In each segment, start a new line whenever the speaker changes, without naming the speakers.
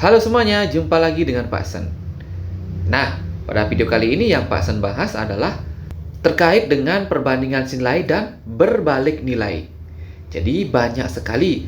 Halo semuanya, jumpa lagi dengan Pak Sen. Nah, pada video kali ini yang Pak Sen bahas adalah terkait dengan perbandingan nilai dan berbalik nilai. Jadi banyak sekali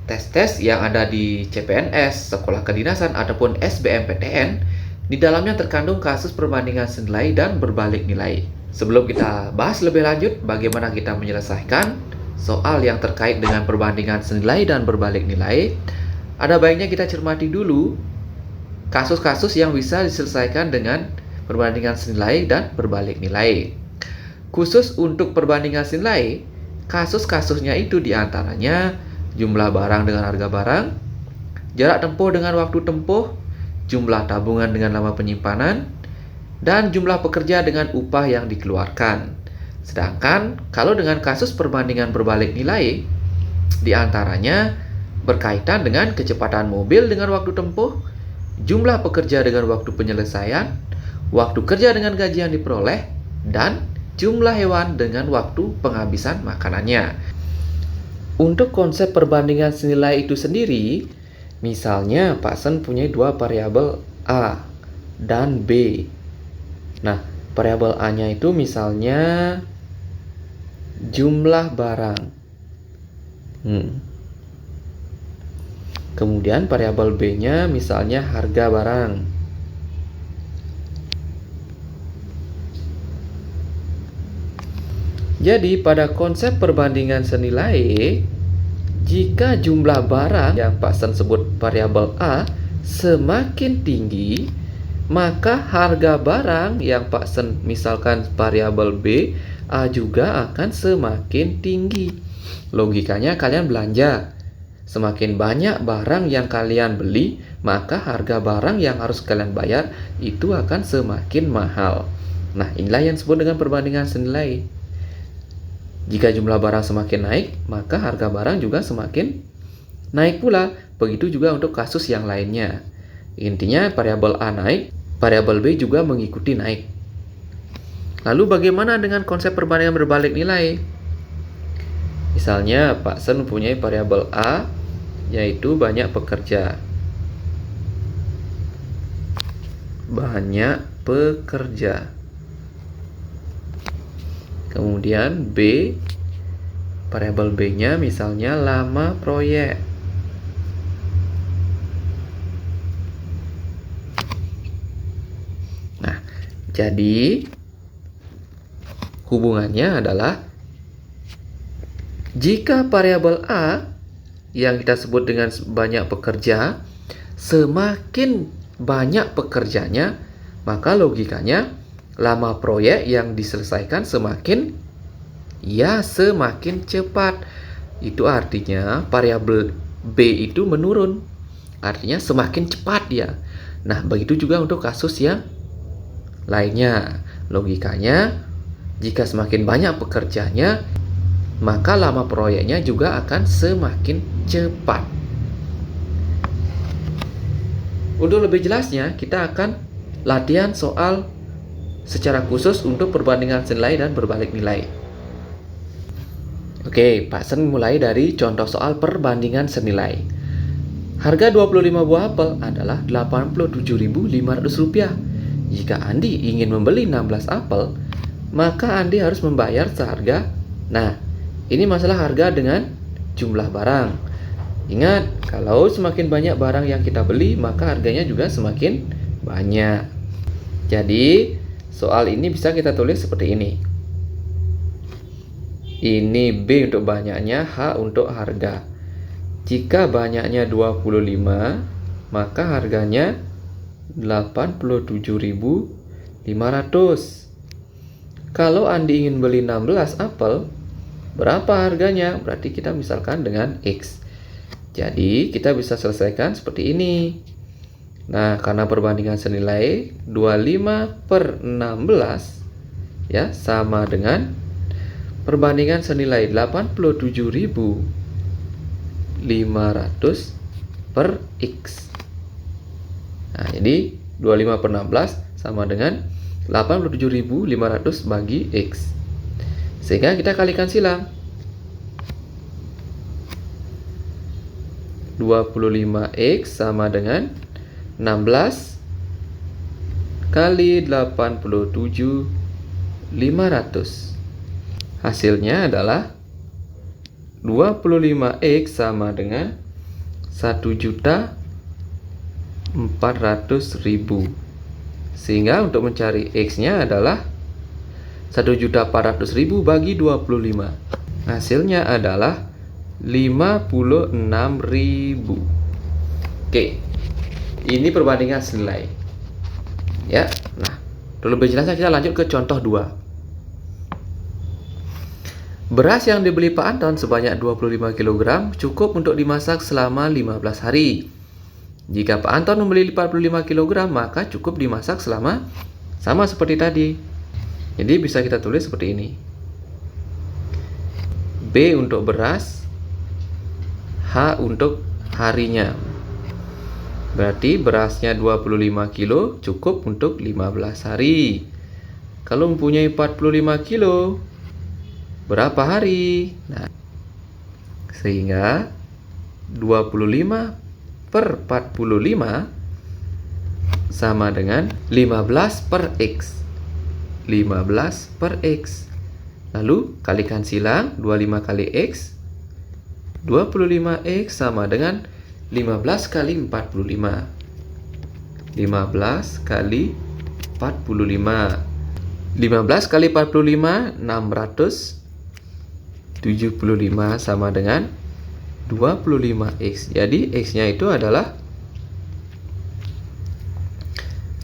tes-tes yang ada di CPNS, Sekolah Kedinasan, ataupun SBMPTN. Di dalamnya terkandung kasus perbandingan nilai dan berbalik nilai. Sebelum kita bahas lebih lanjut bagaimana kita menyelesaikan soal yang terkait dengan perbandingan nilai dan berbalik nilai, ada baiknya kita cermati dulu kasus-kasus yang bisa diselesaikan dengan perbandingan nilai dan berbalik nilai. Khusus untuk perbandingan nilai, kasus-kasusnya itu diantaranya jumlah barang dengan harga barang, jarak tempuh dengan waktu tempuh, jumlah tabungan dengan lama penyimpanan, dan jumlah pekerja dengan upah yang dikeluarkan. Sedangkan kalau dengan kasus perbandingan berbalik nilai, diantaranya berkaitan dengan kecepatan mobil dengan waktu tempuh, jumlah pekerja dengan waktu penyelesaian, waktu kerja dengan gaji yang diperoleh, dan jumlah hewan dengan waktu penghabisan makanannya. Untuk konsep perbandingan nilai itu sendiri, misalnya Pak Sen punya dua variabel A dan B. Nah, variabel A-nya itu misalnya jumlah barang. Kemudian variabel B-nya misalnya harga barang. Jadi pada konsep perbandingan senilai, jika jumlah barang yang Pak Sen sebut variabel A semakin tinggi, maka harga barang yang Pak Sen misalkan variabel B, A juga akan semakin tinggi. Logikanya kalian belanja. Semakin banyak barang yang kalian beli, maka harga barang yang harus kalian bayar itu akan semakin mahal. Nah, inilah yang disebut dengan perbandingan senilai. Jika jumlah barang semakin naik, maka harga barang juga semakin naik pula. Begitu juga untuk kasus yang lainnya. Intinya variabel A naik, variabel B juga mengikuti naik. Lalu bagaimana dengan konsep perbandingan berbalik nilai? Misalnya Pak Sen mempunyai variabel A, yaitu banyak pekerja. Banyak pekerja. Kemudian B, variabel B-nya misalnya lama proyek. Nah, jadi hubungannya adalah jika variabel A yang kita sebut dengan banyak pekerja, semakin banyak pekerjanya, maka logikanya lama proyek yang diselesaikan semakin cepat. Itu artinya variabel B itu menurun. Artinya semakin cepat ya. Nah, begitu juga untuk kasus yang lainnya. Logikanya, jika semakin banyak pekerjanya, maka lama proyeknya juga akan semakin cepat. Untuk lebih jelasnya, kita akan latihan soal secara khusus untuk perbandingan senilai dan berbalik nilai. Oke, Pak Sen mulai dari contoh soal perbandingan senilai. Harga 25 buah apel adalah Rp87.500. Jika Andi ingin membeli 16 apel, maka Andi harus membayar seharga. Nah, ini masalah harga dengan jumlah barang. Ingat, kalau semakin banyak barang yang kita beli, maka harganya juga semakin banyak. Jadi, soal ini bisa kita tulis seperti ini. Ini B untuk banyaknya, H untuk harga. Jika banyaknya 25, maka harganya 87.500. Kalau Andi ingin beli 16 apel, berapa harganya? Berarti kita misalkan dengan X. Jadi kita bisa selesaikan seperti ini. Nah, karena perbandingan senilai 25/16 ya sama dengan perbandingan senilai 87.500 per X. Nah, jadi 25/16 sama dengan 87.500 bagi X. Sehingga kita kalikan silang. 25X sama dengan 16 kali 87.500. Hasilnya adalah 25X sama dengan 1.400.000. Sehingga untuk mencari X-nya adalah 1.400.000 bagi 25. Hasilnya adalah 56.000. Oke, ini perbandingan senilai. Ya, nah, untuk lebih jelasnya kita lanjut ke contoh 2. Beras yang dibeli Pak Anton sebanyak 25 kg cukup untuk dimasak selama 15 hari. Jika Pak Anton membeli 45 kg, maka cukup dimasak selama sama seperti tadi. Jadi bisa kita tulis seperti ini. B untuk beras, H untuk harinya. Berarti berasnya 25 kilo cukup untuk 15 hari. Kalau mempunyai 45 kilo, berapa hari? Nah, sehingga 25 per 45 sama dengan 15 per X. 15 per X. Lalu kalikan silang, 25 kali X. 25X sama dengan 15 kali 45. 15 kali 45. 15 kali 45, 675 sama dengan 25X. Jadi X-nya itu adalah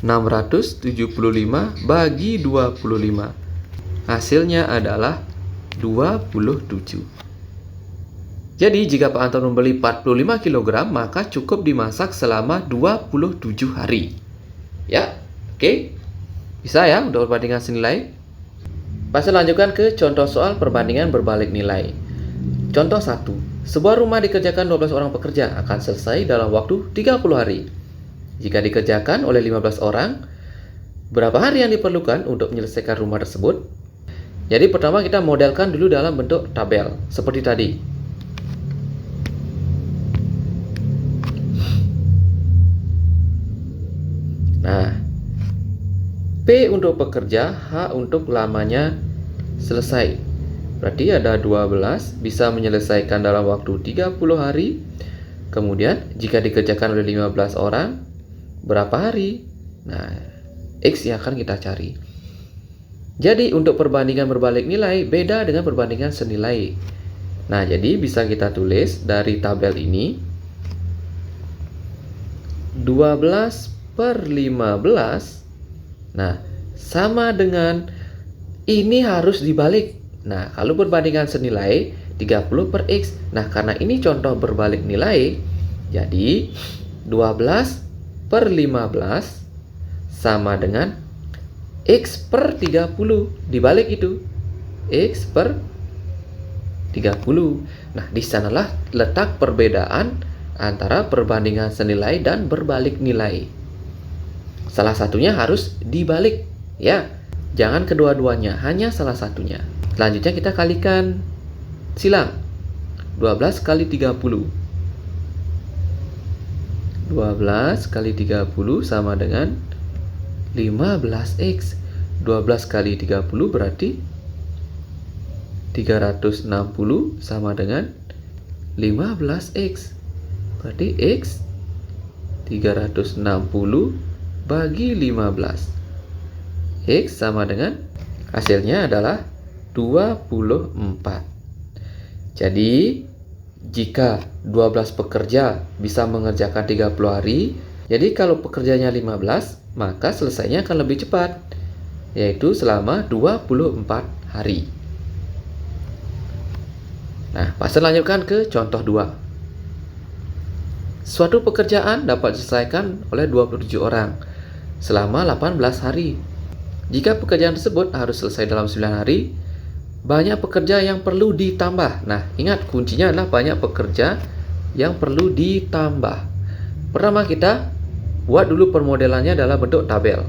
675 bagi 25. Hasilnya adalah 27. Jadi jika Pak Anton membeli 45 kg, maka cukup dimasak selama 27 hari. Ya, oke. Bisa ya untuk perbandingan senilai. Pasal lanjutkan ke contoh soal perbandingan berbalik nilai. Contoh 1. Sebuah rumah dikerjakan 12 orang pekerja akan selesai dalam waktu 30 hari. Jika dikerjakan oleh 15 orang, berapa hari yang diperlukan untuk menyelesaikan rumah tersebut? Jadi pertama kita modelkan dulu dalam bentuk tabel, seperti tadi. Nah, P untuk pekerja, H untuk lamanya selesai. Berarti ada 12 bisa menyelesaikan dalam waktu 30 hari. Kemudian jika dikerjakan oleh 15 orang, berapa hari? Nah, X yang akan kita cari. Jadi untuk perbandingan berbalik nilai beda dengan perbandingan senilai. Nah, jadi bisa kita tulis dari tabel ini 12 per 15. Nah, sama dengan ini harus dibalik. Nah, kalau perbandingan senilai 30 per X. Nah, karena ini contoh berbalik nilai, jadi 12 per 15 sama dengan X per 30. Dibalik itu. X per 30. Nah, di sanalah letak perbedaan antara perbandingan senilai dan berbalik nilai. Salah satunya harus dibalik, ya. Jangan kedua-duanya, hanya salah satunya. Selanjutnya kita kalikan silang. 12 kali 30. 12 kali 30 sama dengan 15X. 12 kali 30 berarti 360 sama dengan 15X. Berarti X 360 bagi 15. X sama dengan hasilnya adalah 24. Jadi jika 12 pekerja bisa mengerjakan 30 hari, jadi kalau pekerjanya 15, maka selesainya akan lebih cepat, yaitu selama 24 hari. Nah, pasal lanjutkan ke contoh 2. Suatu pekerjaan dapat diselesaikan oleh 27 orang selama 18 hari. Jika pekerjaan tersebut harus selesai dalam 9 hari, banyak pekerja yang perlu ditambah. Nah, ingat kuncinya adalah banyak pekerja yang perlu ditambah. Pertama kita buat dulu permodelannya dalam bentuk tabel.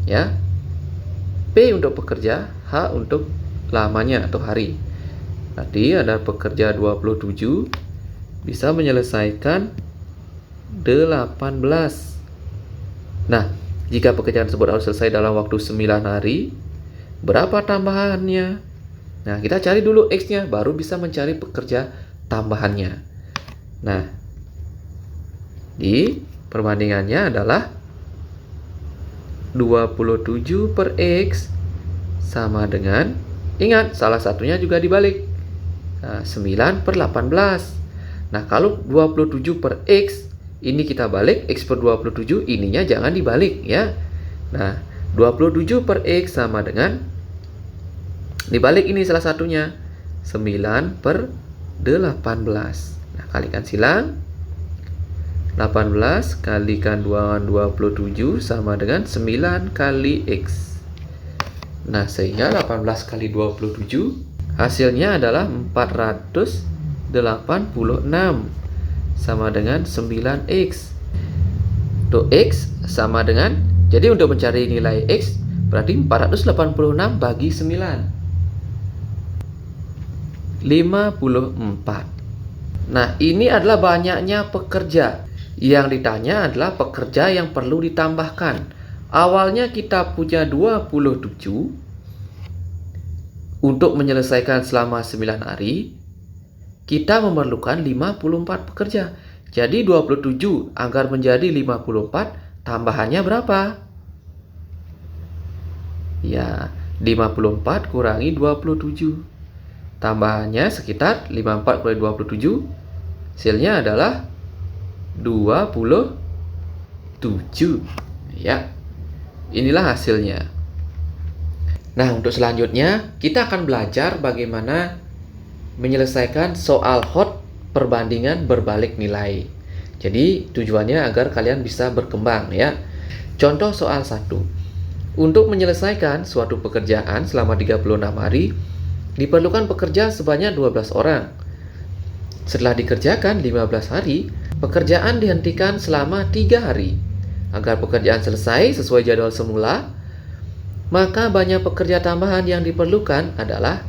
Ya. P untuk pekerja, H untuk lamanya atau hari. Berarti ada pekerja 27 bisa menyelesaikan 18. Nah, jika pekerjaan tersebut harus selesai dalam waktu 9 hari, berapa tambahannya? Nah, kita cari dulu X-nya, baru bisa mencari pekerja tambahannya. Nah, di perbandingannya adalah 27 per X sama dengan, ingat, salah satunya juga dibalik. Nah, 9 per 18. Nah, kalau 27 per X, ini kita balik, X per 27, ininya jangan dibalik ya. Nah, 27 per X sama dengan, dibalik ini salah satunya, 9 per 18. Nah, kalikan silang. 18 kalikan 27 sama dengan 9 kali X. Nah, sehingga 18 kali 27 hasilnya adalah 486 sama dengan 9X. Untuk X sama dengan, jadi untuk mencari nilai X berarti 486 bagi 9, 54. Nah, ini adalah banyaknya pekerja. Yang ditanya adalah pekerja yang perlu ditambahkan. Awalnya kita punya 27 untuk menyelesaikan selama 9 hari. Kita memerlukan 54 pekerja. Jadi 27 agar menjadi 54, tambahannya berapa? Ya, 54 kurangi 27. Tambahannya sekitar 54 kurangi 27. Hasilnya adalah 27. Ya. Inilah hasilnya. Nah, untuk selanjutnya kita akan belajar bagaimana menyelesaikan soal hot perbandingan berbalik nilai. Jadi tujuannya agar kalian bisa berkembang ya. Contoh soal 1. Untuk menyelesaikan suatu pekerjaan selama 36 hari, diperlukan pekerja sebanyak 12 orang. Setelah dikerjakan 15 hari, pekerjaan dihentikan selama 3 hari. Agar pekerjaan selesai sesuai jadwal semula, maka banyak pekerja tambahan yang diperlukan adalah,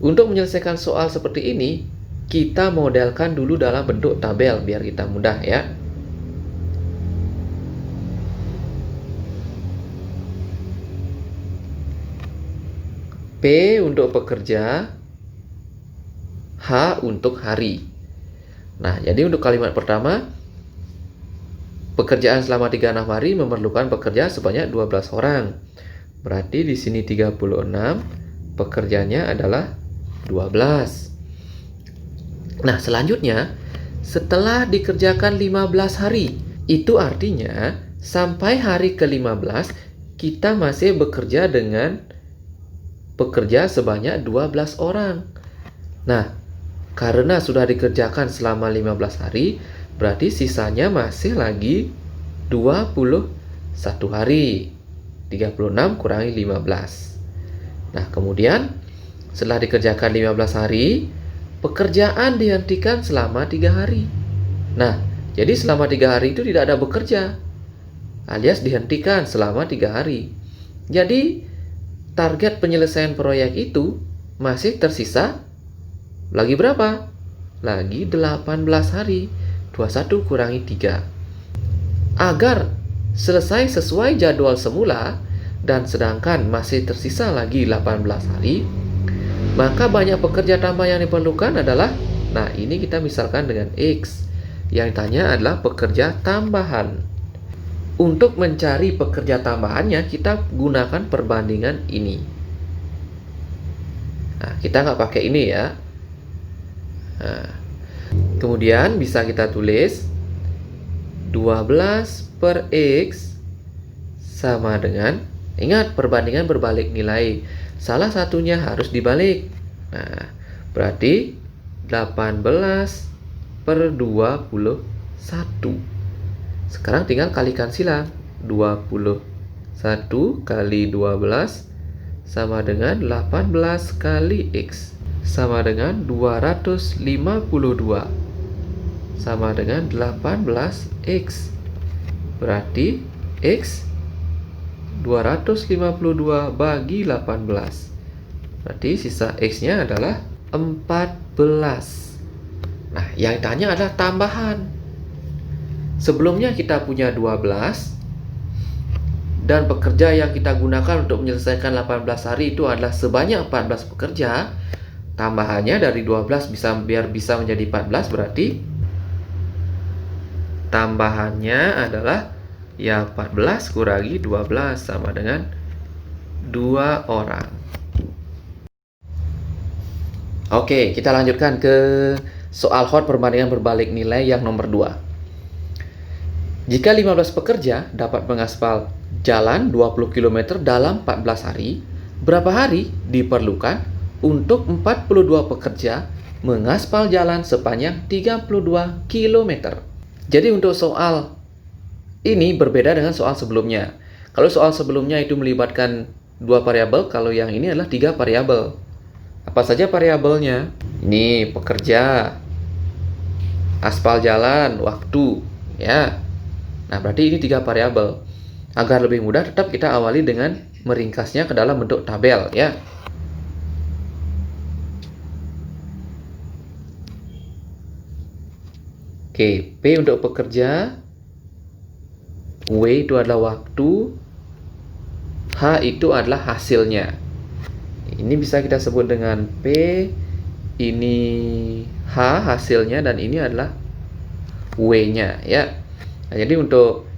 untuk menyelesaikan soal seperti ini, kita modelkan dulu dalam bentuk tabel biar kita mudah ya. P untuk pekerja, H untuk hari. Nah, jadi untuk kalimat pertama, pekerjaan selama 36 hari memerlukan pekerja sebanyak 12 orang. Berarti di sini 36, pekerjanya adalah 12. Nah, selanjutnya, setelah dikerjakan 15 hari, itu artinya sampai hari ke-15 kita masih bekerja dengan pekerja sebanyak 12 orang. Nah, karena sudah dikerjakan selama 15 hari, berarti sisanya masih lagi 21 hari. 36 kurangi 15. Nah, kemudian setelah dikerjakan 15 hari, pekerjaan dihentikan selama 3 hari. Nah, jadi selama 3 hari itu tidak ada bekerja, alias dihentikan selama 3 hari. Jadi, target penyelesaian proyek itu masih tersisa lagi berapa? Lagi 18 hari. 21 kurangi 3. Agar selesai sesuai jadwal semula dan sedangkan masih tersisa lagi 18 hari, maka banyak pekerja tambah yang diperlukan adalah, nah ini kita misalkan dengan X. Yang ditanya adalah pekerja tambahan. Untuk mencari pekerja tambahannya, kita gunakan perbandingan ini. Nah, kita nggak pakai ini ya. Nah, kemudian bisa kita tulis 12 per X sama dengan, ingat perbandingan berbalik nilai, salah satunya harus dibalik. Nah, berarti 18 per 21. Sekarang tinggal kalikan silang. 21 kali 12 sama dengan 18 kali X, sama dengan 252, sama dengan 18X. Berarti X 252 bagi 18. Berarti sisa X-nya adalah 14. Nah, yang ditanya adalah tambahan. Sebelumnya kita punya 12 dan pekerja yang kita gunakan untuk menyelesaikan 18 hari itu adalah sebanyak 14 pekerja. Tambahannya dari 12 biar bisa menjadi 14, berarti tambahannya adalah ya 14 kurangi 12 sama dengan 2 orang. Oke, kita lanjutkan ke soal hot perbandingan berbalik nilai yang nomor 2. Jika 15 pekerja dapat mengaspal jalan 20 km dalam 14 hari, berapa hari diperlukan untuk 42 pekerja mengaspal jalan sepanjang 32 km? Jadi untuk soal ini berbeda dengan soal sebelumnya. Kalau soal sebelumnya itu melibatkan 2 variabel, kalau yang ini adalah 3 variabel. Apa saja variabelnya? Ini pekerja, aspal jalan, waktu, ya. Nah, berarti ini 3 variabel. Agar lebih mudah, tetap kita awali dengan meringkasnya ke dalam bentuk tabel, ya. Oke, P untuk pekerja, W itu adalah waktu, H itu adalah hasilnya. Ini bisa kita sebut dengan P, ini H hasilnya, dan ini adalah W-nya, ya. Nah, jadi untuk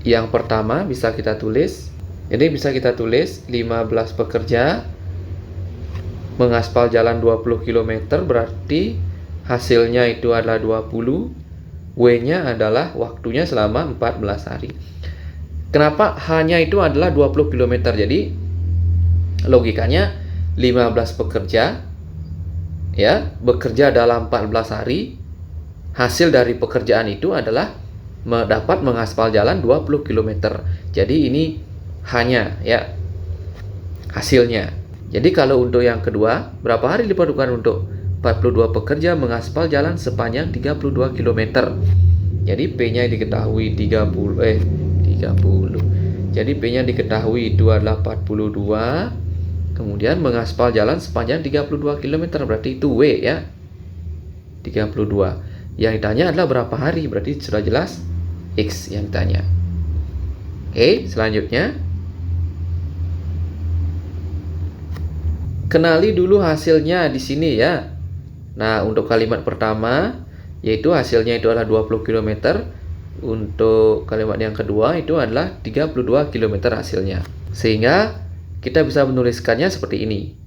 yang pertama bisa kita tulis, 15 pekerja mengaspal jalan 20 km, berarti hasilnya itu adalah 20, W-nya adalah waktunya selama 14 hari. Kenapa hanya itu adalah 20 km? Jadi logikanya 15 pekerja ya bekerja dalam 14 hari. Hasil dari pekerjaan itu adalah dapat mengaspal jalan 20 km. Jadi ini hanya ya hasilnya. Jadi kalau untuk yang kedua, berapa hari diperlukan untuk 42 pekerja mengaspal jalan sepanjang 32 km? Jadi P-nya diketahui 30. Jadi P-nya diketahui itu adalah 42. Kemudian mengaspal jalan sepanjang 32 km, berarti itu W, ya. 32. Yang ditanya adalah berapa hari, berarti sudah jelas X yang ditanya. Oke, selanjutnya kenali dulu hasilnya di sini, ya. Nah, untuk kalimat pertama yaitu hasilnya itu adalah 20 km. Untuk kalimat yang kedua itu adalah 32 km hasilnya. Sehingga kita bisa menuliskannya seperti ini.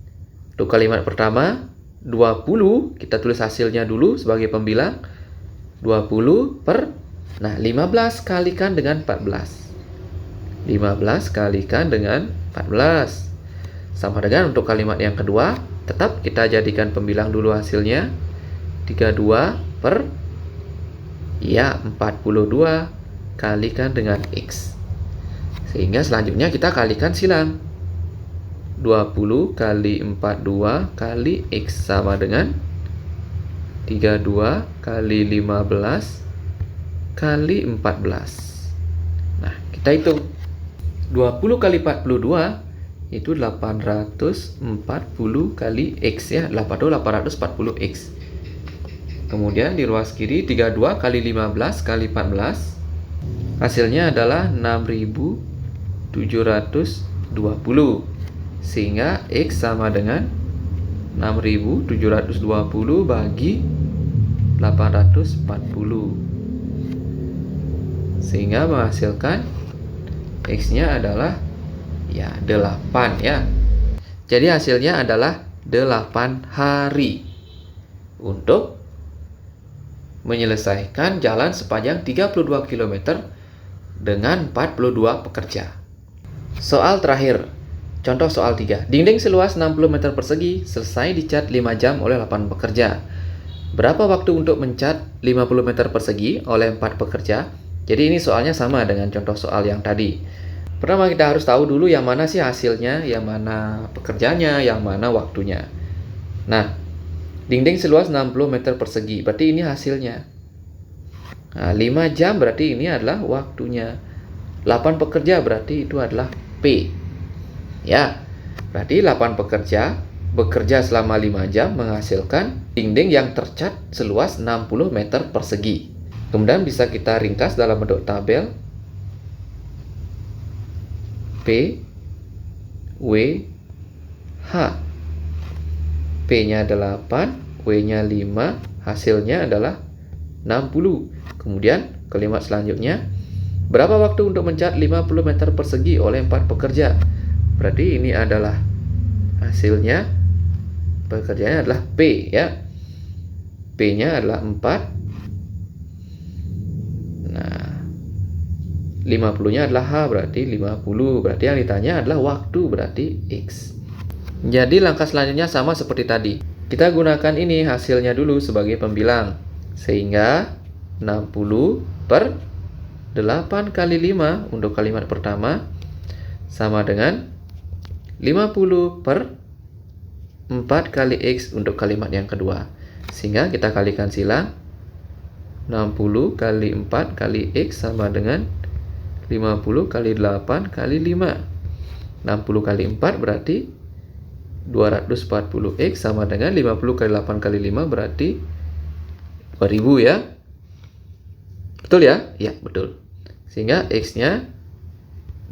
Untuk kalimat pertama 20, kita tulis hasilnya dulu sebagai pembilang. 20 per 15 kalikan dengan 14. 15 kalikan dengan 14. Sama dengan untuk kalimat yang kedua, tetap kita jadikan pembilang dulu hasilnya. 32 per 42 kalikan dengan X. Sehingga selanjutnya kita kalikan silang. 20 kali 42 kali X sama dengan 32 kali 15 kali 14. Nah, kita hitung. 20 kali 42 itu 840 kali X, ya. 840 X. Kemudian di ruas kiri 32 kali 15 kali 14. Hasilnya adalah 6720. Sehingga X sama dengan 6720 bagi 840. Sehingga menghasilkan X-nya adalah 8, ya. Jadi hasilnya adalah 8 hari untuk menyelesaikan jalan sepanjang 32 km dengan 42 pekerja. Soal terakhir. Contoh soal 3. Dinding seluas 60 meter persegi selesai dicat 5 jam oleh 8 pekerja. Berapa waktu untuk mencat 50 meter persegi oleh 4 pekerja? Jadi ini soalnya sama dengan contoh soal yang tadi. Pertama kita harus tahu dulu yang mana sih hasilnya, yang mana pekerjanya, yang mana waktunya. Nah, dinding seluas 60 meter persegi, berarti ini hasilnya. Nah, 5 jam berarti ini adalah waktunya. 8 pekerja berarti itu adalah P. Ya, berarti 8 pekerja bekerja selama 5 jam menghasilkan dinding yang tercat seluas 60 meter persegi. Kemudian bisa kita ringkas dalam bentuk tabel. P, W, H. P-nya 8, W-nya 5, hasilnya adalah 60. Kemudian kalimat selanjutnya, berapa waktu untuk mencat 50 meter persegi oleh 4 pekerja? Berarti ini adalah hasilnya, pekerjaannya adalah P ya. P-nya adalah 4. Nah, 50-nya adalah H, berarti 50. Berarti yang ditanya adalah waktu, berarti X. Jadi langkah selanjutnya sama seperti tadi. Kita gunakan ini hasilnya dulu sebagai pembilang. Sehingga 60 per 8 kali 5 untuk kalimat pertama sama dengan 50 per 4 kali X untuk kalimat yang kedua. Sehingga kita kalikan silang. 60 kali 4 kali X sama dengan 50 kali 8 kali 5. 60 kali 4 berarti 240X sama dengan 50 kali 8 kali 5 berarti 2000 ya. Betul ya? Ya, betul. Sehingga X-nya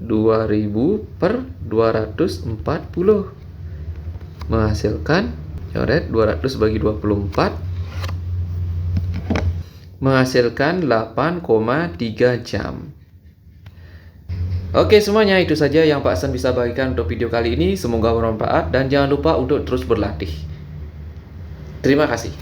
2000 per 240 menghasilkan, coret 200 bagi 24 menghasilkan 8,3 jam. Oke semuanya, itu saja yang Pak Sen bisa bagikan untuk video kali ini. Semoga bermanfaat dan jangan lupa untuk terus berlatih. Terima kasih.